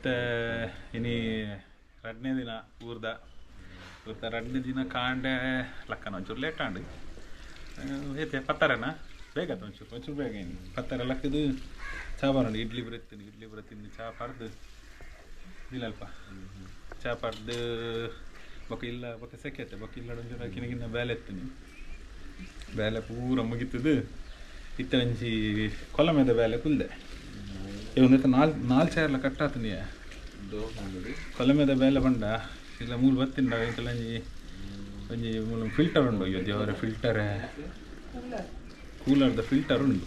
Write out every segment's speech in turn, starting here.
ಇತ್ತ ಇನಿ 2ನೇ ದಿನ ಊರ್ದ ಊರ್ದ 2ನೇ ದಿನ ಕಾಂಡೆ ಲಕ್ಕನ ಒಂಚೂರು ಲೇಟ್ ಆಂಡು ಏತೆ ಪತ್ತಾರನ ಬೇಗ ಒಂಚೂರು ಬೇಗ ಏನು ಪತ್ತಾರ ಲಕ್ಕದು ಚಾ ಬರೋಣ ಇಡ್ಲಿ ಬರ ತಿಂದು ಚಾ ಪಡ್ದು ಇಲ್ಲಲ್ಪ ಚಾ ಪಡ್ದು ಬೊಕ್ಕ ಇಲ್ಲ ಬೊಕ್ಕ ಸೆಕೆತೆ ಬೊಕ್ಕ ಇಲ್ಲ ಒಂಚೂರು ಕಿನಗಿನ್ನ ಬೇಲೆ ಎತ್ತೀನಿ ಬೇಲೆ ಪೂರ ಮುಗಿತದು ಇತ್ತ ಒಂಜಿ ಕೊಲಮೆದ ಬೇಲೆ ಕುಲ್ದೆ ಒಂದು ನಾಲ್ ಚೇರ್ಲ ಕಟ್ಟಾತನಿ ಕೊಲಮೆದ ಬೇಲೆ ಬಂಡ ಇಲ್ಲ ಮೂರು ಬತ್ತಿಂಡ ಒಂಜಿ ಒಂಜಿ ಮೂಲ ಫಿಲ್ಟರ್ ಉಂಡು ಅಯ್ಯೋ ದೇವರ ಫಿಲ್ಟರ್ ಕೂಲರ್ದ ಫಿಲ್ಟರ್ ಉಂಡು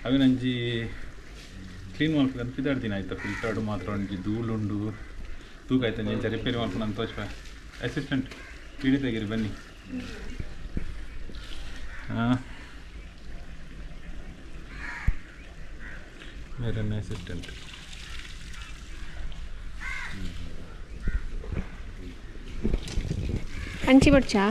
ಅವಿನಂಜಿ ಕ್ಲೀನ್ ಮಾಡ್ಕೊಂಡು ಪಿದಾಡ್ತೀನಿ ಆಯ್ತಾ ಫಿಲ್ಟರ್ಡು ಮಾತ್ರ ಒಂಜಿ ಧೂಳುಂಡು ತೂಕ ಆಯ್ತು ಎಂಚ ರಿಪೇರಿ ಮಾಡ್ಕೊಂಡು ನಾನು ತೋಚ್ಪ ಅಸಿಸ್ಟೆಂಟ್ ಇಡಿ ತೆಗೀರಿ ಬನ್ನಿ ಹಾಂ मेरे असिस्टेंट अंची बच्चा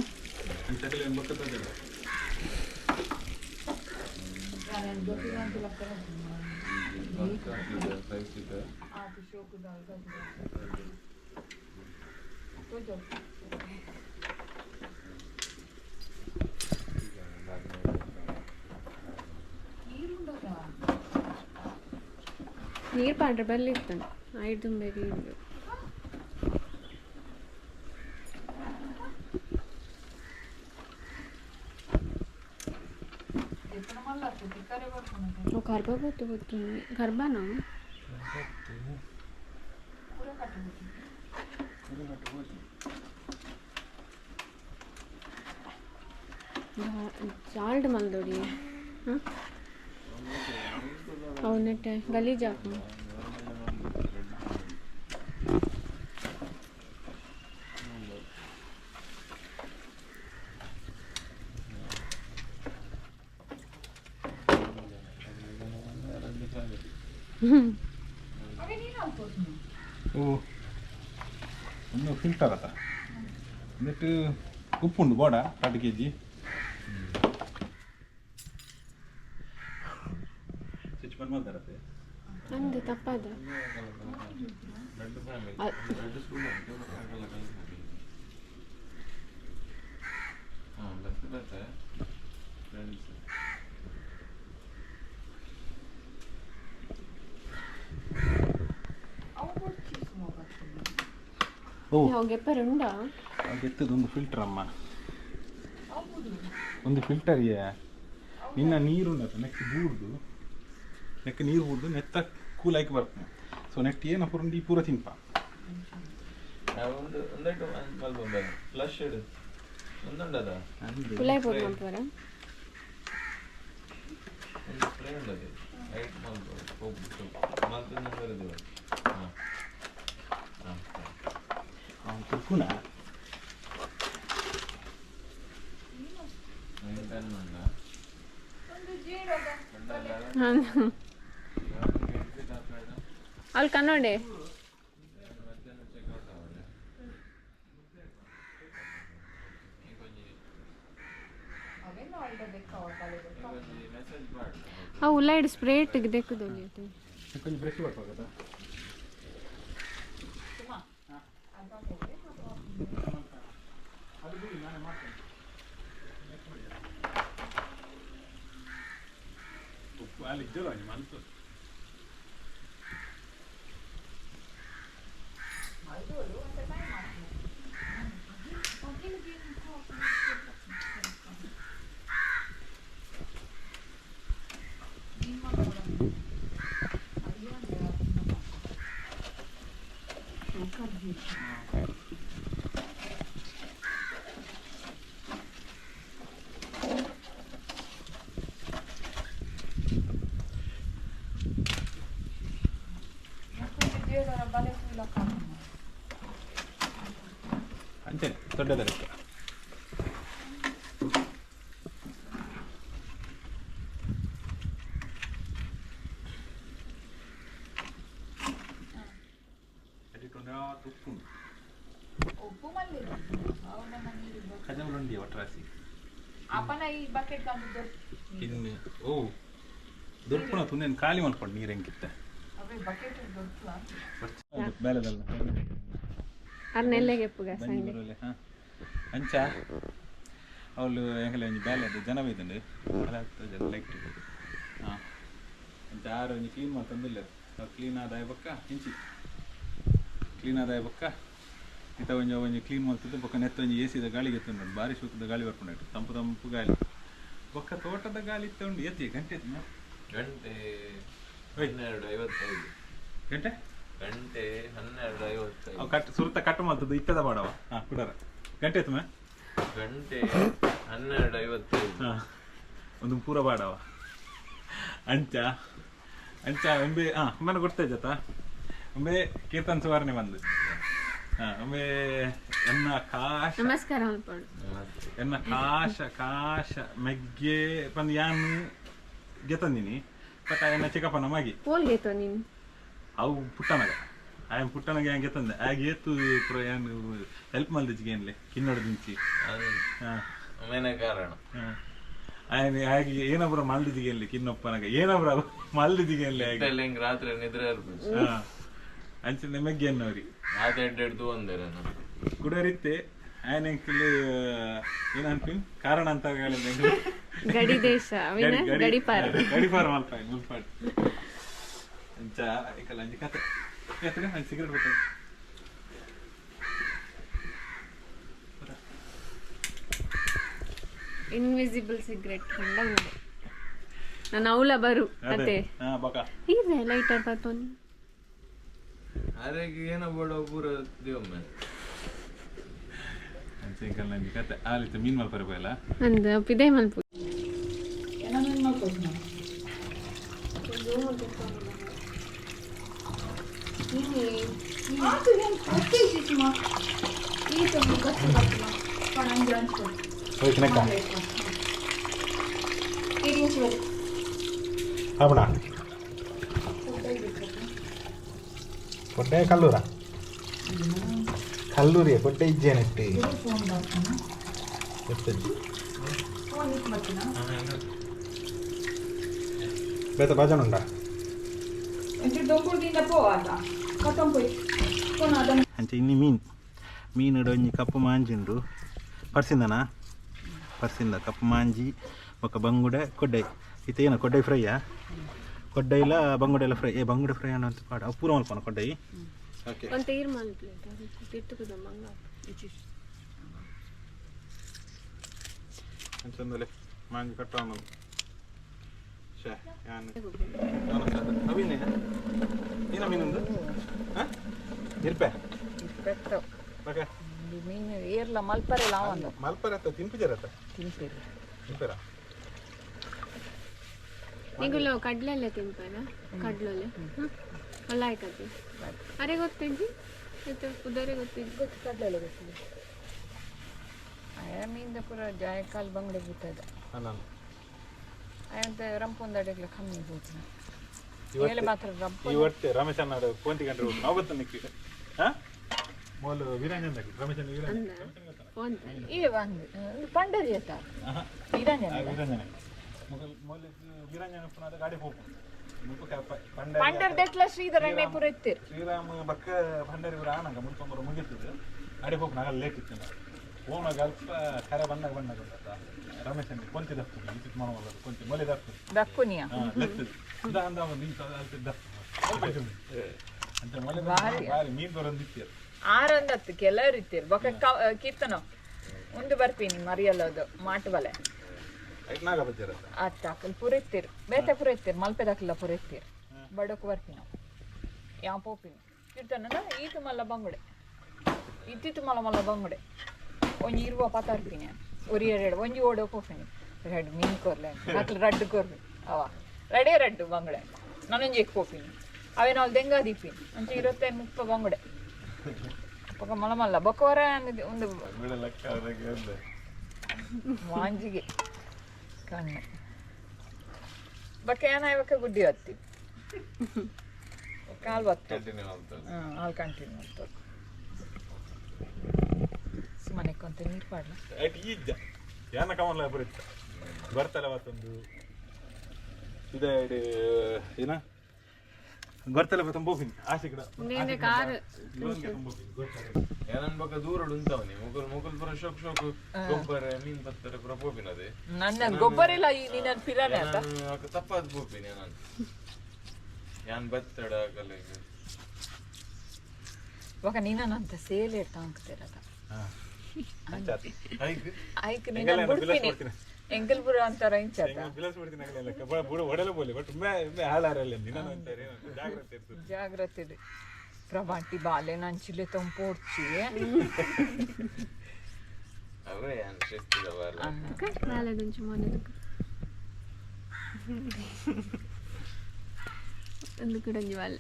ನೀರು ಪಾಡ್ರೆ ಬರ್ಲಿರ್ತಾನೆ ಐದು ತುಂಬೆಗೆ ಗರ್ಭ ಗೊತ್ತು ಗರ್ಭನಾ ಸಾಲ್ಟ್ ಮಲ್ದೋಡಿ ಹಾಂ ಅವನಟ್ಟೆ ಗಲೀಜು ಹಾಕು ಒಂದು ಫಿಲ್ಟರ್ ಅದ എന്നിട്ട് ಉಪ್ಪುಂಡು ಬೋಡ 2 kg ಸ್ವಿಚ್ ಬಂದ್ ಮಾಡ್ತಾರತ್ತೆ ಅಂದೆ ತಪ್ಪದ ಗೆಪ್ಪರುಂಡ ಗೆತ್ತದು ಒಂದು ಫಿಲ್ಟರ್ ಅಮ್ಮ ಒಂದು ಫಿಲ್ಟರ್ ನಿನ್ನ ನೀರು ಉಂಡತ್ತ ನೆಕ್ಸ್ಟ್ ಬೂಡ್ದು ನೆಕ್ ನೀರು ಬೂಡ್ದು ನೆತ್ತ ಕೂಲಾಕಿ ಬರ್ತದೆ ಸೊ ನೆಕ್ಸ್ಟ್ ಏನು ಪುರಂಡಿ ಪೂರ ತಿನ್ಪ ಫ್ಲಶ್ ಒಂದುಂಡದ ಕುಲಾಯ್ ಬೋದು ಮಾಡ್ತಾರ ಒಂದು ಸ್ಪ್ರೇ ಉಂಡದು ಲೈಟ್ ಮಾಡ್ಬೋದು ಮಲ್ತು ಬರೋದು ಹಾಂ ಹಾಂ ತುರ್ಕುನ ಅಲ್ಲಿ ಕನ್ನಡೆ ಆ ಉಳ್ಳಾಗಡ್ಡಿ ಸ್ಪ್ರೇ ತೆಗೆದೇಕದು ಕೊಂಚ ಬ್ರಷ್ ಬರ್ಬೇಕಾಗತ್ತಾ ಅದು ಬಿಡಿ ನಾನೇ ಮಾಡ್ತೇನೆ ಉಪ್ಪು ಅಲ್ಲಿ ಇದ್ದಲ್ಲ ಮಲ್ತು ಅಂತೆ ದೊಡ್ಡದ ಲೆಕ್ಕ ಉಪ್ಪು ಮಲ್ಲಿ ಖಜಾಮುಂಡಿ ಒಟ್ರಾಸಿ ಅಪ್ಪನ ಈ ಬಕೆಟ್ ಕಂಡು ಇನ್ನು ಓ ದೊಡ್ಡ ತುನೇನು ಖಾಲಿ ಮಾಡ್ಕೊಂಡು ನೀರು ಹೆಂಗಿತ್ತ ಅವೇ ಬಕೆಟ್ ದೊಡ್ಡ ಬೇಲೆದಲ್ಲ ಅರ್ನೆಲ್ಲೆಗೆ ಎಪ್ಪುಗ ಸಂಡೆ ಹಾಂ ಅಂಚ ಅವಳು ಹೆಂಗಲ್ಲ ಒಂಜಿ ಬೇಲೆ ಅದು ಜನ ಬೈತಂಡು ಅಲ್ಲ ಲೈಟ್ ಹಾಂ ಅಂಚ ಆರು ಒಂಜಿ ಕ್ಲೀನ್ ಮಾಡ್ತಂದಿಲ್ಲ ಅವ್ರು ಕ್ಲೀನ್ ಆದಾಯ ಬೊಕ್ಕ ಹಿಂಚಿ ಕ್ಲೀನ್ ಆದಾಯ ಬೊಕ್ಕ ಇತ್ತ ಒಂಜಿ ಕ್ಲೀನ್ ಮಾಡ್ತಿದ್ದು ಬೊಕ್ಕ ನೆತ್ತ ಒಂಜಿ ಎಸಿದ ಗಾಳಿಗೆ ಎತ್ತುಂಡು ಭಾರಿ ಶೂಕದ ಗಾಳಿ ಬರ್ಕೊಂಡು ತಂಪು ತಂಪು ಗಾಳಿ ಬೊಕ್ಕ ತೋಟದ ಗಾಳಿ ಇತ್ತುಂಡು ಎತ್ತಿ ಗಂಟೆ ಗಂಟೆ 12:55 ಗಂಟೆ ಗಂಟೆ 12:55 ಅವು ಕಟ್ ಸುರ್ತ ಕಟ್ಟು ಮಾಡ್ತದ್ದು ಇತ್ತದ ಬಾಡವ ಹಾಂ ಕುಡಾರ ಗಂಟೆ ಎತ್ತು ಗಂಟೆ 12:55 ಹಾಂ ಒಂದು ಪೂರ ಬಾಡವ ಅಂಚ ಅಂಚ ಒಮ್ಮೆ ಹಾಂ ಒಮ್ಮೆ ಕೊಡ್ತಾ ಜತ ಒಮ್ಮೆ ಕೀರ್ತನ್ ಸುವರ್ಣೆ ಬಂದು ಹಾಂ ಒಮ್ಮೆ ಎನ್ನ ಕಾಶ ನಮಸ್ಕಾರ ಅನ್ಕೊಂಡು ಎನ್ನ ಕಾಶ ಮೆಗ್ಗೆ ಬಂದು ಯಾನು ಗೆತಂದಿನಿ ಬಟ್ ಎನ್ನ ಚಿಕ್ಕಪ್ಪನ ಮಗಿ ಹೋಲ್ಗೇತೋ ನೀನು ಅವು ಪುಟ್ಟನಗ ಆಯನ್ ಪುಟ್ಟನಗೆ ಹಂಗೆ ತಂದೆ ಹಾಗೆ ಏತು ಏನು ಹೆಲ್ಪ್ ಮಾಡಿದ್ಜಿಗೆ ಏನ್ಲೆ ಕಿನ್ನೋಡ ದಿಂಚಿ ಮೇನ ಕಾರಣ ಆಯನ್ ಹಾಗೆ ಏನೊಬ್ರ ಮಲ್ದಿಜಿಗೆ ಎಲ್ಲಿ ಕಿನ್ನೊಪ್ಪನಗ ಏನೊಬ್ರ ಮಲ್ದಿಜಿಗೆ ಎಲ್ಲಿ ಹಾಗೆ ಹಿಂಗೆ ರಾತ್ರಿ ನಿದ್ರೆ ಇರ್ಬೇಕು ಹಾಂ ಅಂಚಿನ ಮೆಗ್ಗೆ ಅನ್ನೋರಿ ಮಾತಾಡ್ದು ಒಂದೇ ನಾನು ಕುಡರಿತ್ತೆ ಆಯನ ಏನಂತೀನಿ ಕಾರಣ ಅಂತ ಗಡಿ ದೇಶ ಅವಿನ ಗಡಿಪಾರ ಗಡಿಪಾರ ಮಲ್ಪಾಯಿ ಮುಲ್ಪಾಡಿ ಅಂಚ ಐಕಲ್ಲ ಅಂಜಿ ಕತೆ ಕತೆ ಅಂಚ ಸಿಗರೇಟ್ ಬರ್ತದೆ ಇನ್ವಿಸಿಬಲ್ ಸಿಗರೇಟ್ ಕಂಡ ನಾನು ಅವಳ ಬರು ಅತ್ತೆ ಹಾ ಬಕ ಇದೆ ಲೈಟರ್ ಬರ್ತೋನಿ ಅರೆ ಏನೋ ಬಡೋ ಪೂರ ದೇವಮ್ಮ ಅಂಚ ಐಕಲ್ಲ ಅಂಜಿ ಕತೆ ಆಲಿತ ಮೀನ್ ಮಲ್ಪರೆ ಬಯಲ ಅಂದ ಪಿದೆ ಮಲ್ಪು ಏನೋ ಮೀನು ಮಾಡ್ಬೋದು ಹೋಯ್ತನಕ್ಕ ಅವಣ ಕೊಡ್ಡೆ ಕಲ್ಲೂರ ಕಲ್ಲೂರಿಯ ಕೊಡ್ಡೆ ಇಜ್ಜೇನೆತ್ತಿ ಬೇತ ಭಜನ ಉಂಟಾ ಅಂಚೆ ಇನ್ನಿ ಮೀನು ಒಂಜಿ ಕಪ್ಪು ಮಾಂಜಿಂಡು ಪರ್ಸಿಂದ ಕಪ್ಪು ಮಾಂಜಿ ఒక ಬಂಗುಡೆ ಕೊಡ್ಡೈ ಇತ್ತ ಏನ ಕೊಡ್ಡೈ ಫ್ರೈಯಾ ಕೊಡ್ಡೈಲ ಬಂಗುಡೆಲ್ಲ ಫ್ರೈ ಬಂಗುಡೆ ಫ್ರೈ ಅಂತ ಪಾಡ ಅವು ಪೂರ ಮಲ್ಪನ ಕೊಡ್ಡೈ ಓಕೆ ಒಂದು ತೀರ್ಮಾನ ಪ್ಲೇಟ್ ತಿರ್ತುಕದ ಮಂಗ ಅಂಚಂದಲೆ ಮಾಂಜಿ ಕಟ್ಟವನು ಶೇ ಯಾನ್ ಅವಿನೇ ಏನ ಮೀನುಂದು ಹಾಂ ಇರ್ಪೆ ಓಕೆ ಮೀನು ಏರ್ಲ ಮಲ್ಪರೆಲ್ಲ ಅವಂದು ಮಲ್ಪರೆ ಅತ್ತ ತಿಂಪಿಜರತ್ತ ತಿಂತೀರಿ ತಿಂಪರ ಈಗಲೂ ಕಡ್ಲೆಲ್ಲ ತಿಂಪಾರ ಕಡ್ಲಲ್ಲಿ ಅಲ್ಲ ಆಯ್ಕತಿ ಅರೆ ಗೊತ್ತಿದ್ದಿ ಮತ್ತೆ ಉದರೆ ಗೊತ್ತಿದ್ದು ಗೊತ್ತು ಕಡ್ಲೆಲ್ಲ ಗೊತ್ತಿದೆ ಮೀನಿಂದ ಪೂರ ಜಾಯಕಾಲ್ ಬಂಗಡೆ ಬಿಟ್ಟದ ನಾನು ಅಯ್ಯಂತ ರಂಪೊಂದಡೆಗ್ಲ ಕಮ್ಮಿ ಹೋಗ್ತೀನಿ ಮೇಲೆ ಮಾತ್ರ ರಂಪ ಇವತ್ತೆ ರಮೇಶ್ ಅಣ್ಣ ಫೋನ್ ತಿಗೊಂಡ್ರು ನಾವು ಗೊತ್ತ ನಿಕ್ಕಿ ಹಾಂ ಮೊದಲು ವೀರಂಜನ್ ರಮೇಶನ್ ಫೋನ್ ಇವೆ ಒಂದು ಪಂಡರಿ ಆಯ್ತ ವೀರಂಜನೆ ಮೊದಲು ವೀರಂಜನ ಪುನಃ ಗಾಡಿ ಹೋಗು ಪಂಡರ್ ದೆಟ್ಲ ಶ್ರೀಧರಣ್ಣೆ ಪೂರ ಇತ್ತೀರಿ ಶ್ರೀರಾಮ ಬಕ್ಕ ಭಂಡಾರಿ ಊರ ಆನಂಗ ಮುಳ್ಕೊಂಬರ ಮುಗಿತದೆ ಗಾಡಿ ಹೋಗಿ ನಾಗಲ್ಲಿ ಲೇಟ್ ಇತ್ತು ಫೋನಾಗ ಅಲ್ಪ ಕರೆ ಬಂದಾಗ ಗೊತ್ತ ರಮೇಶ್ ಅಂಡಿ ಕೊಂಚ ದಪ್ಪ ಇತ್ತು ಮಾಡೋದು ಕೊಂಚ ಮೊಲೆ ದಪ್ಪ ದಕ್ಕುನಿಯ ಲೆತ್ತದು ಇಂದ ಅಂದ ಒಂದು ದಪ್ಪ ಅಂತ ಮೊಲೆ ಭಾರಿ ಮೀನು ಬರೋದಿತ್ತು ಆರಂದತ್ತು ಕೆಲವರು ಇತ್ತೀರಿ ಬೊಕ್ಕ ಕೀರ್ತನ ಒಂದು ಬರ್ತೀನಿ ಮರಿಯಲ್ಲದು ಮಾಟು ಬಲೆ ಐಟ್ನಾಗ ಬಜ್ಜರ ಅತ್ತಾಕಲ್ ಪೂರ ಇತ್ತೀರಿ ಬೇತೆ ಪೂರ ಇತ್ತೀರಿ ಮಲ್ಪೆದಾಕಲ್ಲ ಪೂರ ಇತ್ತೀರಿ ಬಡಕ್ ಬರ್ತೀನಿ ನಾವು ಯಾವ ಪೋಪಿನಿ ಕೀರ್ತನ ಈತು ಮಲ್ಲ ಬಂಗುಡೆ ಇತ್ತಿತ್ತು ಮಲ್ಲ ಬಂಗುಡೆ ಒಂಜಿ ಇರುವ ಪತಾರ್ಪಿನಿ ಒರಿ ಎರಡು ಒಂಜಿ ಓಡೋ ಪೋಪಿನಿ ರೆಡ್ ಮೀನು ಕೊರ್ಲೆ ಅಕ್ಲು ರಡ್ಡು ಕೊರ್ವಿ ಅವ ರಡ್ಡು ಬಂಗುಡೆ ನಾನೊಂಜಿ ಎಕ್ ಪೋಪಿನಿ ಅವೇ ನಾವು ದೆಂಗ ದೀಪಿನಿ ಅಂಚೆ 25-30 ಬಂಗುಡೆ ಪಕ್ಕ ಮಲ್ಲ ಬೊಕ್ಕವರ ಒಂದು ಮಾಂಜಿಗೆ ಕಣ್ಣು ಬಕ್ಕ ಏನ ಇವಕ್ಕ ಗುಡ್ಡಿ ಹತ್ತಿ ಕಾಲು ಬತ್ತು ಹಾಲು ಕಂಟಿನ್ಯೂ ಆಗ್ತದೆ ಸುಮ್ಮನೆಕ್ಕೊಂತ ನೀರು ಪಾಡ್ಲ ಈಜ ಯಾನ ಕಮಲ ಬರುತ್ತೆ ಬರ್ತಲ್ಲ ಅವತ್ತೊಂದು ಇದು ಏನ ಗೊತ್ತಲ್ಲ ತುಂಬ ಆಸೆ ಗಿಡ ನೀನೆ ಕಾರ್ ಏನನ್ ಬಕ್ಕ ದೂರ ಉಂಟವನಿ ಮುಗಲ್ ಪುರ ಶೋಕ್ ಗೊಬ್ಬರ ಮೀನ್ ಬತ್ತಾರೆ ಪುರ ಪೋಪಿನ ಅದೇ ನನ್ನ ಗೊಬ್ಬರ ಇಲ್ಲ ಈ ನೀನು ಪಿರಾನೆ ಅಂತ ತಪ್ಪಾದ ಪೋಪಿನಿ ನಾನು ಯಾನ್ ಬತ್ತಡ ಕಲೆ ಇವಾಗ ನೀನಂತ ಸೇಲ್ ಇರ್ತಾ ಅಂಕತಿರದ ಐಕ್ ನೀನು ಬಿಡ್ತೀನಿ ಎಂಗಲ್ಪುರ ಅಂತಾರ ಇಂಚಾತ ಜಾಗ್ರತೆ ಇದೆ ಪ್ರವಾಟಿ ಬಾಲೆ ನಂಚಿಲೆ ತಂಪೋಡ್ಚಿ ಅವೇ ಯಾನ್ ಶಕ್ತಿದವಲ್ಲ ನಾಳೆ ದುಂಚು ಮನೆದಕ್ಕೆ ಒಂದು ಗಿಡಂಜಿ ವಾಲ್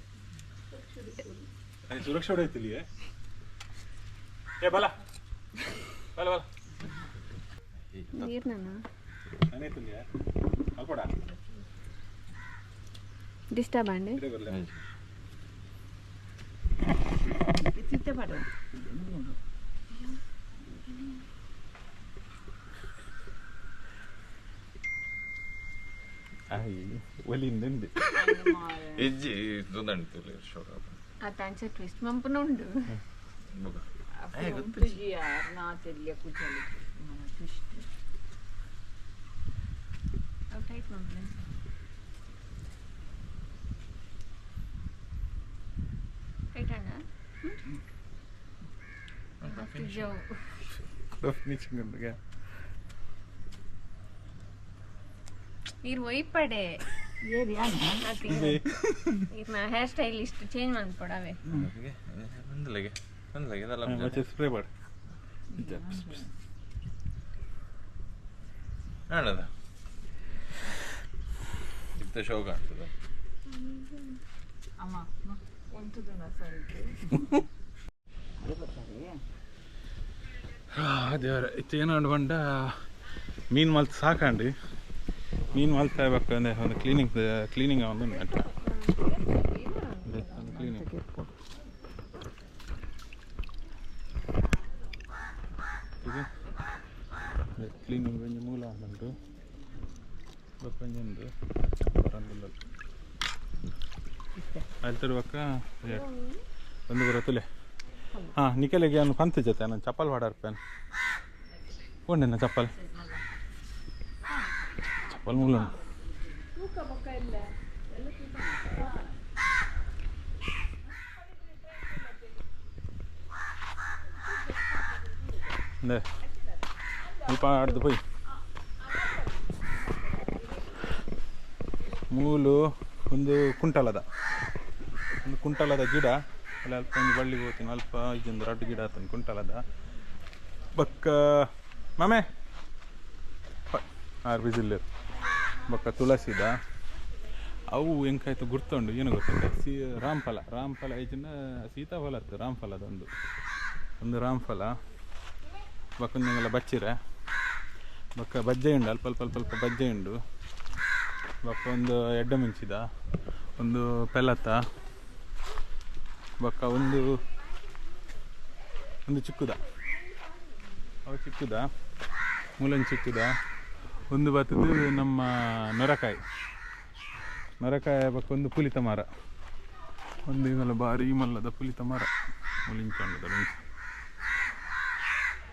ಸುರಕ್ಷಾ ಹೊಡೆಯುತ್ತಿಲ್ಲ ಏ ಬಲ ಬಲ ಬಲ ನೀರು ನಾನು ನಾನೇ ತಿಂದ್ಯಾ ಅಲ್ಪಡ ಡಿಸ್ಟರ್ಬ್ ಅಂడి ಒಲಿಂದ ಹೆಜ್ಜೆ ದುಂದಂಟು ಶೋಕ ಆ ತಾಂಚ ಟ್ವಿಸ್ಟ್ ಮಂಪನುಂಡು ನಾ ತೆಲಿಯ ಕುಚಲಿ ಟ್ವಿಸ್ಟ್ ಟೈಟ್ ಮಂಪನೆ ಟೈಟ್ ಅಣ್ಣ ನೀರು ಒಯ್ಪಡೆ ಹೇರ್ ಸ್ಟೈಲ್ ಇಷ್ಟು ಚೇಂಜ್ ಮಾಡ್ಕೊಡವೆ ಸ್ಪ್ರೇ ಮಾಡ ಹೇಳದ ಇಂಥ ಶೋಕ ಆಗ್ತದ ಅಮ್ಮ ಒಂಟುದನ ಸರಿ ದೇವರ ಇತ್ತು ಏನೋ ಅನ್ಕೊಂಡ ಮೀನು ಮಲ್ತು ಸಾಕಂಡು ಮೀನು ಮಲ್ತಾ ಇರ್ಬೇಕಂದ್ರೆ ಒಂದು ಕ್ಲೀನಿಂಗ್ ಒಂದು ನೆಟ್ಟ ಕ್ಲೀನಿಂಗ್ ಕ್ಲೀನಿಂಗ್ ಒಂಜಿ ಮೂಲ ಉಂಟು ಒಂಜೊಂದು ಬರಂಗಿಲ್ಲ ಅಲ್ಲಿ ತರುವಕ್ಕ ಒಂದು ಬರ ತುಲೆ ಹಾಂ ನಿಖಿಲಿಗೆ ಅವನು ಪಂತ್ ಜೊತೆ ನಾನು ಚಪ್ಪಲ್ ಪಾಡಾರ್ಪೇನು ಉಂಡೆನ ಚಪ್ಪಲ್ ಚಪ್ಪಲ್ ಮೂಲ ಅಂದೆ ಸ್ವಲ್ಪ ಆಡ್ದು ಪೋಯ್ ಮೂಲು ಒಂದು ಕುಂಟಲದ ಗಿಡ ಅಲ್ಲಿ ಅಲ್ಪ ಒಂದು ಬಳ್ಳಿಗೆ ಹೋಗ್ತೀನಿ ಅಲ್ಪ ಇದೊಂದು ರಡ್ಡು ಗಿಡ ಆತನು ಕುಂಟಲದ ಬಕ್ಕ ಮಾಮೆ ಬಿಸಿಲು ಬಕ್ಕ ತುಳಸಿದ ಅವು ಹೆಂಗಾಯ್ತು ಗುರ್ತುಂಡು ಏನು ಗೊತ್ತಿಲ್ಲ ರಾಮಫಲ ಈಜಿನ ಸೀತಾಫಲ ಇತ್ತು ರಾಮಫಲದ ಒಂದು ರಾಮಫಲ ಬಕ್ಕೊಂದೆಲ್ಲ ಬಚ್ಚಿರೆ ಬಕ್ಕ ಬಜ್ಜೆ ಉಂಡು ಅಲ್ಪ ಬಜ್ಜೆ ಉಂಡು ಬಕ್ಕ ಒಂದು ಎಡ್ಡ ಮಿಂಚಿದ ಒಂದು ಪೆಲತ ಬಕ್ಕ ಒಂದು ಚಿಕ್ಕುದ ಅವು ಚಿಕ್ಕುದ ಮೂಲನ್ ಚಿಕ್ಕುದ ಒಂದು ಬತ್ತದು ನಮ್ಮ ನೊರಕಾಯಿ ಬಕ್ಕ ಒಂದು ಪುಲಿತ ಮರ ಒಂದು ಇವೆಲ್ಲ ಭಾರಿ ಮಲ್ಲದ ಪುಲಿತ ಮರ ಮುಲಿಂಚಂಡದ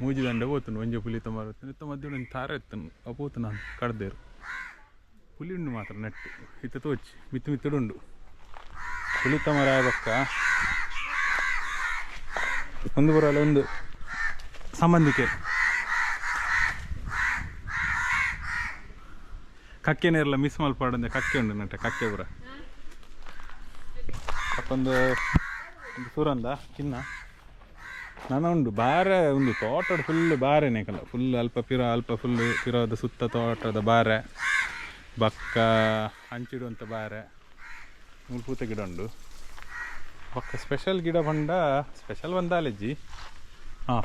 ಮೂಜಿದಂಡೆ ಹೋತನು ಒಂಜೆ ಪುಲಿತ ಮರ ಇತ್ತ ಮಧ್ಯ ಒಂದು ತಾರ ಎತ್ತನು ಅಪೋತು ನಾನು ಕಡ್ದೇರು ಪುಲಿ ಉಂಡು ಮಾತ್ರ ನೆಟ್ಟು ಇತ್ತ ತೋಚಿ ಮಿತ್ತುಂಡು ಪುಲಿತ ಮರ ಬಕ್ಕ ಒಂದು ಬರಲ್ಲ ಒಂದು ಸಂಬಂಧಿಕೆ ಕಕ್ಕೆನೇರೆಲ್ಲ ಮಿಸ್ ಮಲ್ಪಾಡಂದೆ ಕಕ್ಕೆ ಉಂಡು ನಟ ಕಕ್ಕೆ ಪುರ ಒಂದು ಸೂರಂದ ಚಿನ್ನ ನನ್ನ ಉಂಡು ಬಾರೆ ಒಂದು ತೋಟದ ಫುಲ್ ಬಾರೆನೇ ಕಲ ಫುಲ್ ಫುಲ್ ಪಿರೋದ ಸುತ್ತ ತೋಟದ ಬಾರೆ ಬಕ್ಕ ಹಂಚಿಡುವಂಥ ಬಾರೆ ಮುಲ್ಪೂತ ಗಿಡ ಉಂಡು ಬಕ್ಕ ಸ್ಪೆಷಲ್ ಗಿಡ ಸ್ಪೆಷಲ್ ಬಂದಾಲೆಜ್ಜಿ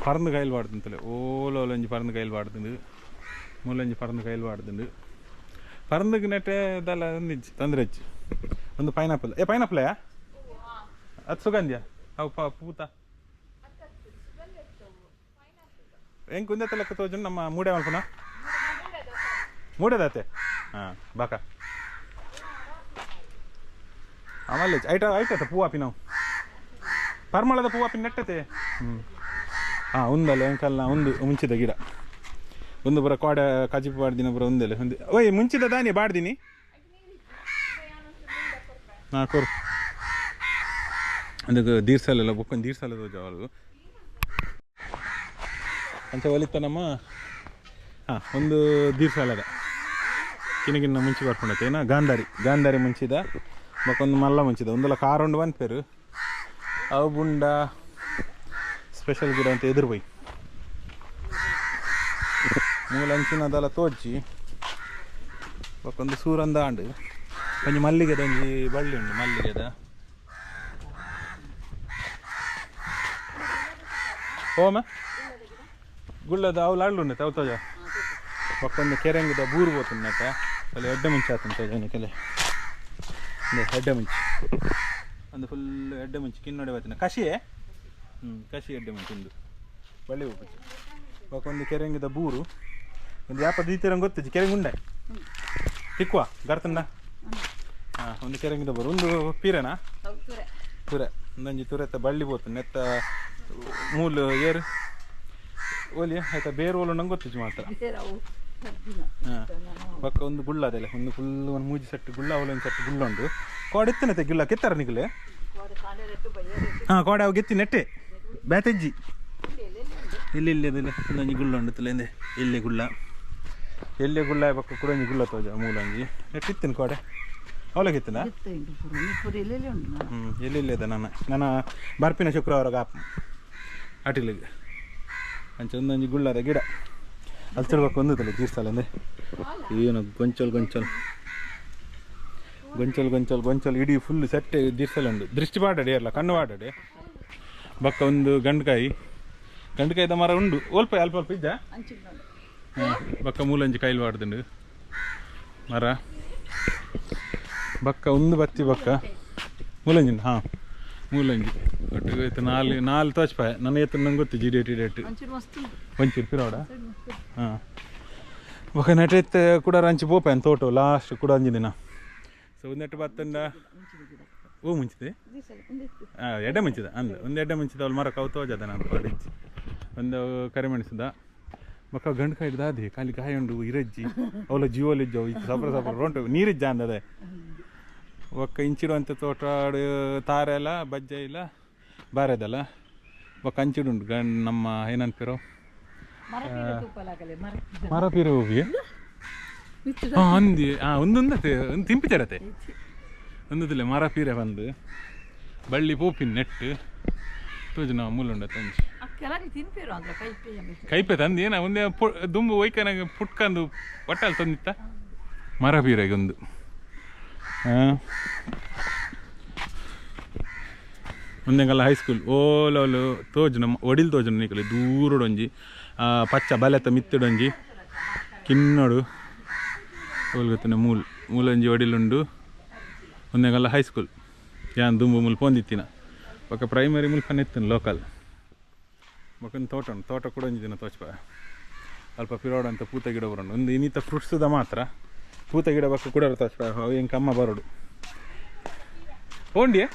ಪರಂದು ಕೈಲಿ ಪಾಡ್ದಂತಲೇ ಓಲೊಂಜಿ ಪರಂದು ಕೈಲಿ ಪಾಡ್ದುಂಡು ಮೂಲೊಂಜಿ ಪರಂದು ಕೈಲಿ ಪಾಡ್ದುಂಡು ಪರಂದುಗೆ ನೆಟ್ಟೆ ಇದೆಲ್ಲ ಒಂದಿಜ್ಜಿ ತೊಂದರೆ ಹೆಚ್ಚು ಒಂದು ಪೈನಾಪಲ್ಯಾ ಅದು ಸುಗಂಧ್ಯ ಅವು ಪೂತ ಹೆಂಗೆ ಕುಂದೆತ್ತ ಲೆಕ್ಕ ತೋಜು ನಮ್ಮ ಮೂಡೆ ಮಲ್ಪನ ಮೂಡೆದಾತೆ ಹಾಂ ಬಾಕ ಆಮೇಲೆ ಐಟತೆ ಪೂವಾಪಿ ನಾವು ಪರಿಮಳದ ಪೂವಾಪಿ ನೆಟ್ಟತೆ ಹಾಂ ಒಂದಲ್ಲ ಎಂಕಲ್ನ ಒಂದು ಮುಂಚಿದ ಗಿಡ ಒಂದು ಬರ ಕೋಡೆ ಕಜಿಪು ಬಾಡ್ದಿನ ಬರ ಒಂದಲ್ಲ ಒಂದು ಓಯ್ ಮುಂಚಿದ ದಾನಿ ಬಾಡ್ದಿನಿ ಹಾಂ ಕೊರು ಅದಕ್ಕೆ ದೀರ್ಸಲೆಲ್ಲ ಬುಕ್ಕೊಂಡು ದೀರ್ಸಲದ ಜಾವಲ್ಗು ಅಂಚ ಒಲಿತನಮ್ಮ ಹಾಂ ಒಂದು ದೀರ್ಸಲದ ಕಿನಗಿನ್ನ ಮುಂಚೆ ಬರ್ಕೊಂಡೈತೆ ಏನ ಗಾಂಧಾರಿ ಮುಂಚಿದ ಮಕ್ಕೊಂದು ಮಲ್ಲ ಮುಂಚಿದ ಒಂದಲ್ಲ ಕಾರೊಂಡು ಬಂದ್ಪೇರು ಅವು ಬುಂಡ ಸ್ಪೆಷಲ್ ಗಿಡ ಅಂತ ಎದುರು ಬೈ ಮೂಲಂಚಿನದೆಲ್ಲ ತೋಜಿ ಮಕ್ಕೊಂದು ಸೂರಂದ ಆಂಡು ಕೊಂಚ ಮಲ್ಲಿಗೆದ ಒಂಜಿ ಬಳ್ಳಿ ಉಂಡು ಮಲ್ಲಿಗೆದ ಓಮ ಗುಳ್ಳದ ಅವು ಲಾಡ್ಲು ಉಂಡೆ ಅವು ತೋಜ ಮಕ್ಕೊಂದು ಕೆರೆಂಗಿದ ಬೂರು ಹೋತುಂಡತ ಅಲ್ಲಿ ಎಡ್ಡೆ ಮುಂಚೆ ಆತಂತ ಕೆಲೆ ಎಡ್ಡೆ ಮುಂಚೆ ಒಂದು ಫುಲ್ ಎಡ್ಡೆ ಮುಂಚೆ ಕಿನ್ನೊಡೆ ಬರ್ತೀನಿ ಕಷಿಯೇ ಕಷಿ ಎಡ್ಡೆ ಮುಂಚೆ ಒಂದು ಬಳ್ಳಿ ಹೋಗ್ಬಿಟ್ಟು ಮಕ್ಕೊಂದು ಕೆರೆಂಗಿದ ಬೂರು ಒಂದು ಯಾಪ ದೀತಿರಂಗೆ ಗೊತ್ತಿದ್ದು ಕೆರೆಂಗೆ ಉಂಡೆ ತಿಕ್ಕುವ ಗರ್ತಂಡ ಹಾಂ ಒಂದು ಕೆರೆಂಗಿದ ಬೂರು ಒಂದು ಪೀರೆನಾ ತುರೆ ಒಂದೊಂಜಿ ತುರೆತ್ತ ಬಳ್ಳಿ ಹೋತು ನೆತ್ತ ಮೂಲು ಏರು ಓಲಿ ಆಯ್ತಾ ಬೇರೆ ಓಲು ನಂಗೆ ಗೊತ್ತಿದ್ದು ಮಾತ್ರ ಹಾಂ ಪಕ್ಕ ಒಂದು ಗುಳ್ಳ ಅದೆಲ್ಲ ಒಂದು ಫುಲ್ ಒಂದು ಮೂಜಿ ಸೆಟ್ಟು ಗುಳ್ಳ ಅವಲೊಂದು ಸೆಟ್ಟು ಗುಳ್ಳ ಉಂಟು ಕೋಡೆ ಎತ್ತನತೆ ಗಿಳ್ಳ ಕೆತ್ತಾರ ನಿಗಲೆ ಹಾಂ ಕೋಡೆ ಅವು ಗೆತ್ತಿ ನೆಟ್ಟೆ ಬ್ಯಾತೆಜ್ಜಿ ಇಲ್ಲಿ ಅದಲ್ಲ ಒಂದೊಂಜಿ ಗುಳ್ಳ ಉಂಡು ತಲೆಂದೆ ಎಲ್ಲಿ ಗುಳ್ಳ ಪಕ್ಕ ಕೂಡ ಒಂಜಿ ಗುಳ್ಳ ತೋಜ ಮೂಲಂಜಿ ನೆಟ್ಟಿತ್ತೇನೆ ಕೋಡೆ ಅವಲಾಗಿತ್ತನ ಎಲ್ಲಿ ಅದ ನನ್ನ ಬರ್ಪಿನ ಶುಕ್ರವಾರ ಗಾಪ್ ಅಟಿಲಿಗೆ ಅಂಚೆ ಒಂದೊಂಜಿ ಗುಳ್ಳದ ಗಿಡ ಅಲ್ಲಿ ತಿರ್ಬೇಕು ಒಂದಲ್ಲ ತೀರ್ಸಲ್ಲ ಅಂದರೆ ಏನು ಗೊಂಚಲ್ ಇಡೀ ಫುಲ್ ಸೆಟ್ಟೆ ದೀರ್ಸಲ್ಲ ಉಂಡು ದೃಷ್ಟಿ ಬಾಡಡೆ ಅಲ್ಲ ಕಣ್ಣು ಬಾಡಡೆ ಬಕ್ಕ ಒಂದು ಗಂಡಕಾಯ್ದ ಮರ ಉಂಡು ಅಲ್ಪ ಇದ್ದ ಬಕ್ಕ ಮೂಲಂಜಿ ಕೈಲಿ ಬಾಡ್ದುಂಡು ಮರ ಬಕ್ಕ ಒಂದು ಬತ್ತಿ ಬಕ್ಕ ಮೂಲಂಜಿನ ಹಾಂ ಮೂಲಂಜಿ ಒಟ್ಟಿಗೆ ಆಯ್ತು ನಾಲ್ ತೋಚ್ಪಾಯ ನನ್ನ ಎತ್ತು ನಂಗೆ ಗೊತ್ತು ಜಿಡೇಟ್ ಒಂಚೂರು ಪಿರೋಡ ಹಾಂ ಬಕ್ಕ ನೆಟ್ಟೆತ್ತು ಕೂಡ ರಂಚಿ ಬೋಪಾಯನ್ ತೋಟ ಲಾಸ್ಟ್ ಕೂಡ ಅಂಜಿ ದಿನ ಸೊ ನೆಟ್ಟು ಬತ್ತಂಡ ಓ ಮುಂಚಿದೆ ಹಾಂ ಎಡ್ಡೆ ಮುಂಚಿದ ಒಂದು ಎಡ್ಡೆ ಮುಂಚಿದ ಅವ್ಳು ಮರ ಕವು ತೋಜದ ನಾನು ಪಾಡಿಜ್ಜಿ ಒಂದು ಕರಿಮೆಣಸಿದ ಬಕ್ಕ ಗಂಡು ಕಾಯ್ದು ಅದೇ ಖಾಲಿ ಗಾಯ ಉಂಡು ಇರಜ್ಜಿ ಅವಳ ಜೀವಲಿಜ್ಜವು ಈಗ ಸಪ್ರ ರೋಂಟು ನೀರಿಜ್ಜ ಅಂದದೆ ಒಕ್ಕ ಇಂಚಿಡುವಂಥ ತೋಟ ತಾರೆ ಎಲ್ಲ ಬಜ್ಜೆ ಇಲ್ಲ ಬಾರೆದಲ್ಲ ಒಕ್ಕ ಅಂಚಿಡುಂಡು ನಮ್ಮ ಏನನ್ಪಿರೋ ಮರ ಪೀರೆ ಹೋಗಿ ಹಾಂ ಅಂದಿ ಒಂದೊಂದತೆ ಒಂದು ತಿಂಪಿತರತೆ ಒಂದದಿಲ್ಲ ಮರ ಪೀರೆ ಬಂದು ಬಳ್ಳಿ ಪೋಪಿನ ನೆಟ್ಟು ತೋಜು ನಾವು ಮೂಲುಂಡ ತಂಜಿ ಕೈಪೆ ತಂದು ಏನ ಒಂದೇ ದುಂಬು ಒಯ್ಕನಾಗ ಪುಟ್ಕಂದು ಒಟ್ಟಲ್ಲಿ ತಂದಿತ್ತ ಮರ ಪೀರೆಗೆ ಒಂದು ಒಂದೆಂಗಲ್ಲ ಹೈಸ್ಕೂಲ್ ಓಲೋಲು ತೋಜು ನಮ್ಮ ಒಡಿಲ್ ತೋಜು ನಿಕಲಿ ದೂರಡೊಂಜಿ ಪಚ್ಚ ಬಲೆತ ಮಿತ್ತಡೊಂಜಿ ಕಿನ್ನೋಡು ಓಲ್ಗೊತ್ತನೆ ಮೂಲೊಂಜಿ ಒಡಿಲುಂಡು ಒಂದೆಂಗಲ್ಲ ಹೈಸ್ಕೂಲ್ ಯಾನ್ ದುಂಬು ಮುಲ್ಪ ಒಂದಿತ್ತಿನ ಬೊಕ್ಕ ಪ್ರೈಮರಿ ಮುಲ್ಪ ಎತ್ತನು ಲೋಕಲ್ ಬೊಕ್ಕೊಂದು ತೋಟ ಉಂಟು ತೋಟ ಕೂಡ ಒಂಜಿ ದಿನ ತೋಚ್ಪ ಅಲ್ಪ ಪಿರೋಡ ಅಂತ ಪೂತ ಗಿಡ ಬರೋಣ ಒಂದು ಇನ್ನಿತ ಫ್ರೂಟ್ಸ್ದ ಮಾತ್ರ ಪೂತ ಗಿಡ ಬಕ್ಕ ಕೂಡ ತೋಚ್ಪ ಅವು ಹೆಂಗೆ ಕಮ್ಮ ಬರೋಡು ಹೋಂಡಿಯೇ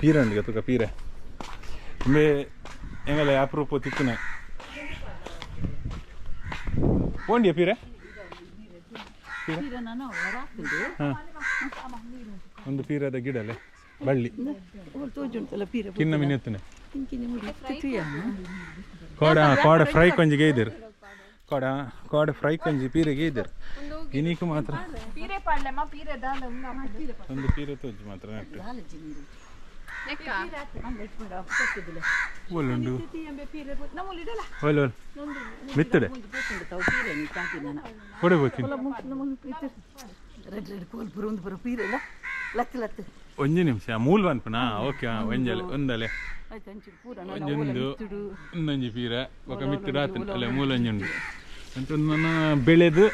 ಪೀರೆ ಉಂಡಿಗೆ ತುಕ ಪೀರೆ ತುಂಬೆ ಹೆಂಗಲ್ಲ ಅಪರೂಪ ತಿಕ್ಕನೆ ಹೋಂಡಿಯೇ ಪೀರೆ ಹಾಂ ಒಂದು ಪೀರದ ಗಿಡ ಅಲ್ಲೇ ಬಳ್ಳಿ ಕಿನ್ನ ಮಿನೆತ್ತನೆ ಕೋಡ ಫ್ರೈ ಕೊಂಜಿಗೆ ಇದ್ದೀರು ಕೋಡ ಫ್ರೈ ಕೊಂಜಿ ಪೀರೆಗೆ ಇದ್ದೀರು ಇನ್ನೀಕು ಮಾತ್ರ ಒಂದು ಪೀರೆ ತೋಜಿ ಮಾತ್ರ ನೆಟ್ಟು ಒಳ್ಳುಂಡು ಒಳ್ಳೆ ಮಿತ್ತಡೆ ಕೊಡಬೇಕು ಒಂಜಿ ನಿಮಿಷ ಮೂಲ್ ಬಂದ್ಪನಾ ಓಕೆ ಒಂಜಲೆ ಒಂದಲೆ ಒಂಜೊಂದು ಒಂದೊಂಜಿ ಪೀರೆ ಒಕ್ಕ ಮಿತ್ತಡ ಅಲ್ಲ ಮೂಲೊಂಜಿ ಉಂಡು ಅಂತ ಒಂದು ನನ್ನ ಬೆಳೆದು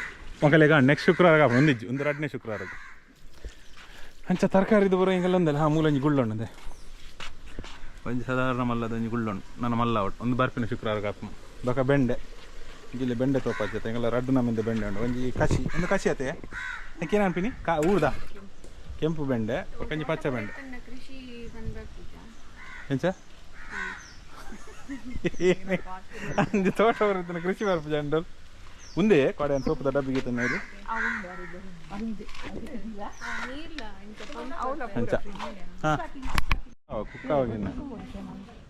ಮಗಲೆಗ ನೆಕ್ಸ್ಟ್ ಶುಕ್ರವಾರ ಒಂದಿಜ್ಜಿ ಒಂದು 2ನೇ ಶುಕ್ರವಾರದ್ದು ಅಂಚ ತರಕಾರಿದು ಬರೋ ಹಿಂಗೆಲ್ಲ ಒಂದಲ್ಲ ಹಾಂ ಮೂಲೊಂಜಿ ಗುಳ್ಳೊಂಡೆ ಒಂಜಿ ಸಾಧಾರಣ ಮಲ್ಲದ ಒಂಜಿ ಗುಳ್ಳೊಂಡು ನನ್ನ ಮಲ್ಲ ಒಟ್ಟು ಒಂದು ಬರ್ಪಿನ ಶುಕ್ರವಾರ ಕಾಪು ಬೊಕ ಬೆಂಡೆ ಇಲ್ಲಿ ಬೆಂಡೆ ತೋಪ ಹಚ್ಚತ್ತೆ ಹಿಂಗೆಲ್ಲ ರಡ್ಡು ನಮ್ಮಿಂದ ಬೆಂಡೆ ಉಂಡು ಒಂಜಿ ಒಂದು ಕಸಿ ಆತೆ ಏನನ್ಪಿನಿ ಊರ್ದ ಕೆಂಪು ಬೆಂಡೆ ಒಂಜಿ ಪಚ್ಚ ಬೆಂಡೆ ಕೃಷಿ ಬಂದ್ಬಿಟ್ಟು ಎಂಚ ಅಂಜಿ ತೋಟ ಬರುತ್ತಾನೆ ಕೃಷಿ ಬರ್ಪ ಜಂಡಲ್ ಮುಂದೆ ಕೊಡೆ ಸೋಪದ ಡಬ್ಬಿಗೆ ತಂದು ಅಂಚ ಹಾಂ ಕುಕ್ಕ ಹೋಗಿನ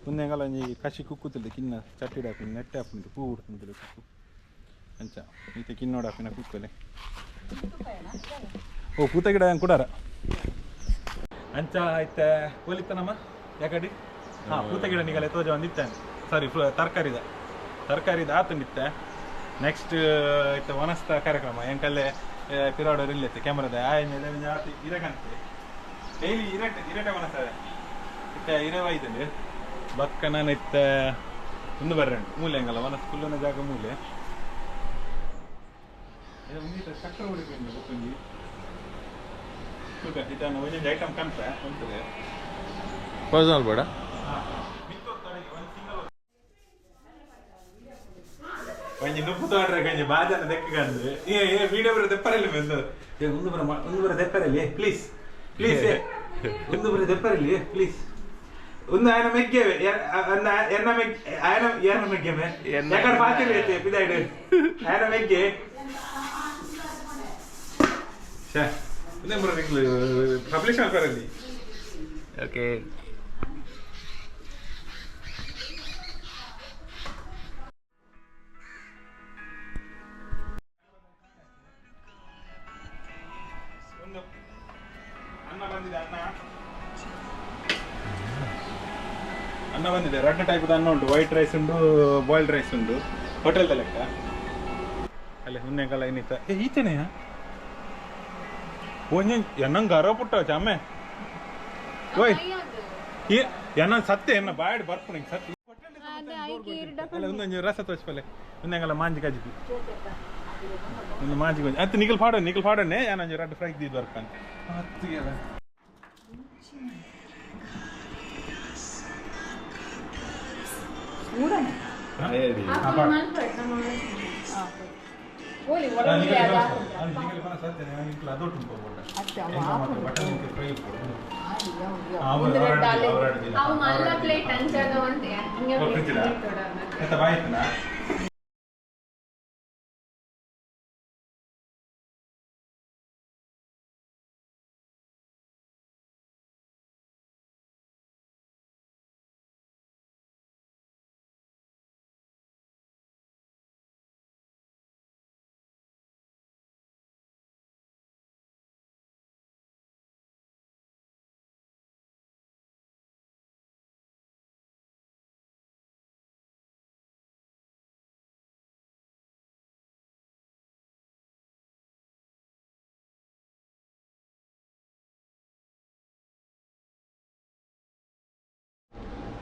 ಮುಂದೆಂಗಲ್ಲ ಒಂಜಿ ಕಸಿ ಕುಕ್ಕುತ್ತಿಲ್ಲ ಕಿನ್ನ ಚಟ್ಟಿಡ ಹಾಕಿ ನೆಟ್ಟೆ ಹಾಕೊಂಡು ಪೂ ಉಡ್ತಿದ್ದಿಲ್ಲ ಕುಕ್ಕು ಅಂಚ ಈತ ಕಿನ್ನೋಡ ಹಾಕಿನ ಕುಕ್ಕಲೆ ಓ ಕೂತ ಗಿಡ ಕೂಡಾರ ಅಂಚ ಆಯ್ತ ಹೋಲಿತನಮ್ಮ ಯಾಕಡಿ ಹಾಂ ಕೂತ ಗಿಡ ನಿಗಲೆ ತೋಜ ಒಂದಿತ್ತಾನೆ ಸಾರಿ ತರಕಾರಿದ ಆತಂದಿತ್ತೆ ನೆಕ್ಸ್ಟ್ ಆಯ್ತು ವನಸ್ತ ಕಾರ್ಯಕ್ರಮ ಎಂಕಲ್ಲೇ ಪಿರಾಡೋರು ಇಲ್ಲೈತೆ ಕ್ಯಾಮ್ರಾದ ಇರಕಂತೆ ಡೈಲಿ ಇರಟೆ ವನಸ ಇತ್ತ ಇರವಾಯ್ತಂడి ಬಕ್ಕ ನಾನು ಇತ್ತ ಒಂದು ಬರ್ರಂಡು ಮೂಲೆ ಹಂಗಲ್ಲ ವನಸ್ ಫುಲ್ಲನ ಜಾಗ ಮೂಲೆ ಚಕ್ರ ಹೊಡಿಕೊಂಡು ಗೊತ್ತೊಂದು ಇದನ್ನು ಒಂದೊಂದು ಐಟಮ್ ಕನ್ಪ ಉಂಟದೆ ಪರ್ಸನಲ್ ಬೇಡ ಒಂಜಿ ನುಪ್ಪು ತೋಡ್ರೆ ಕಂಜಿ ಬಾಜನ ದೆಕ್ಕಂದ್ರೆ ವಿಡಿಯೋ ಬರ ದೆಪ್ಪರಲ್ಲಿ ಬಂದು ಒಂದು ಬರ ದೆಪ್ಪರಲ್ಲಿ ಪ್ಲೀಸ್ ಒಂದು ಬರ ದೆಪ್ಪರಲ್ಲಿ ಪ್ಲೀಸ್ ಒಂದು ఆయన మెగ్గేవే ఆయన మెగ్గేవే ఎక్కడ పార్టీలు అయితే పిదాడు ఆయన మెగ్గే పబ్లిష్ ಮಾಡ್ಕೊಳ್ಳಿ ಓಕೆ ಅನ್ನ ಬಂದಿದೆ ರೆಡ್ ಟೈಪ್ದು ಅನ್ನ ಉಂಟು ವೈಟ್ ರೈಸ್ ಉಂಟು ಬಾಯ್ಲ್ಡ್ ರೈಸ್ ಉಂಟು ಹೋಟೆಲ್ದ ಲೆಕ್ಕ ಅಲ್ಲೇ ಹುಣ್ಣೆಂಗಲ್ಲ ಏನಿತ್ತ ಈತನೆಯಾ ಒಂಜಿ ಎನ್ನಂಗೆ ಗರ ಪುಟ್ಟ ಚಾಮೆ ಓಯ್ ಎನ್ನ ಸತ್ತೆ ಎನ್ನ ಬಾಯಡ್ ಬರ್ಪುಣ ಸತ್ತಿ ಅಲ್ಲ ಒಂದೊಂದು ರಸ ತೋರಿಸ್ಪಲ್ಲೆ ಒಂದಂಗಲ್ಲ ಮಾಂಜಿ ಕಜಿಪಿ ಒಂದು ಮಾಂಜಿ ಕೊಂಚ ಅತ್ತು ನಿಗಲ್ ಪಾಡನೆ ಏನಂಜಿ ರೆಡ್ ಫ್ರೈ ದಿದ್ದು ಬರ್ಕಂತ ಹತ್ತಿಗೆಲ್ಲ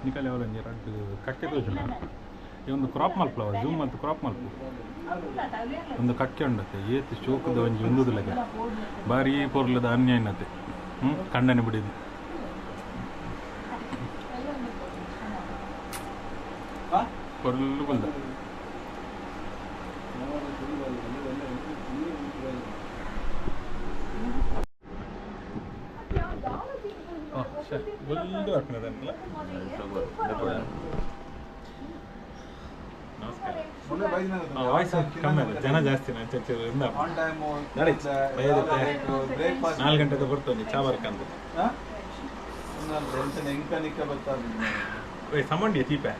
ನಿಕಲೆ ಅವರಂಜಿ ರಡ್ಡು ಕಕ್ಕೆ ತೋಜುಂಡ ಈ ಒಂದು ಕ್ರಾಪ್ ಮಲ್ಪಲ ಜೂಮ್ ಮತ್ತು ಕ್ರಾಪ್ ಮಲ್ಪು ಒಂದು ಕಕ್ಕೆ ಉಂಡತ್ತೆ ಏತು ಶೋಕದ ಒಂಜಿ ಒಂದುದಿಲ್ಲಗೆ ಭಾರಿ ಪೊರ್ಲದ ಅನ್ಯ ಎನ್ನತ್ತೆ ಕಣ್ಣನೆ ಬಿಡಿದು ಪೊರ್ಲು ಬಂದ ಒಳ್ಳೆ ಹಾಕಿನದಲ್ಲ ಜನ ಜಾಸ್ತಿ 4 ಗಂಟೆದ ಬರ್ತದೆ ಚಾ ಬರ್ಕಂತ ಸಮಂಡಿಯ ಚೀಪೆ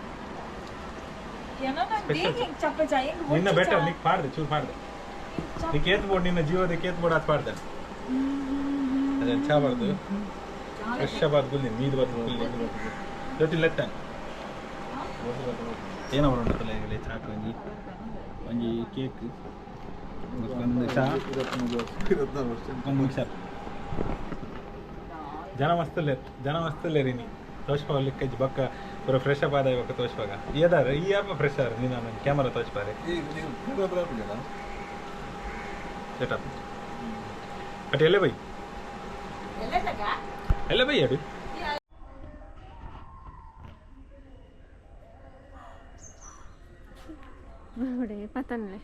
ನಿನ್ನ ಬೆಟರ್ ನಿಕ್ ಪಾಡ್ದೆ ಚೂರು ಪಾಡ್ದೆ ನಿಕ್ ಏತ್ ಬೋರ್ಡ್ ನಿನ್ನ ಜೀವದ ಏತ್ ಬೋರ್ಡ್ ಅದು ಪಾಡ್ದೆ ಅದೇ ಚಾ ಬಾರ್ದು ಫ್ರೆಶ್ ಬಾರ್ದು ಗುಲ್ಲಿ ಮೀದು ಬಾರ್ದು ಗುಲ್ಲಿ ಜೊತೆ ಎತ್ತ ಏನೋ ಬರೋಣ ಈಗಲೇ ಚಾಕು ಒಂಜಿ ಕೇಕ್ ಒಂದು ಚಾ ಒಂದು ಮಿಕ್ಸರ್ ಜನ ಮಸ್ತಲ್ಲೇ ರೀ ನೀ ತೋರಿಸ್ಪಾ ಲೆಕ್ಕಜ್ಜಿ ಬಕ್ಕ ಪೂರ ಫ್ರೆಶ್ ಅಪ್ ಆದ ಇವಾಗ ತೋರಿಸುವಾಗ ಏದಾರ ಈ ಯಾಪ ಫ್ರೆಶ್ ಆದ್ರೆ ನೀನು ನನ್ನ ಕ್ಯಾಮರಾ ತೋರಿಸ್ಬಾರೆ ಸೆಟಪ್ ಬಟ್ ಎಲ್ಲೇ ಬೈ ಎಲ್ಲ ಬೈ ಅಡು ನೋಡಿ ಪತನ್ಲೆ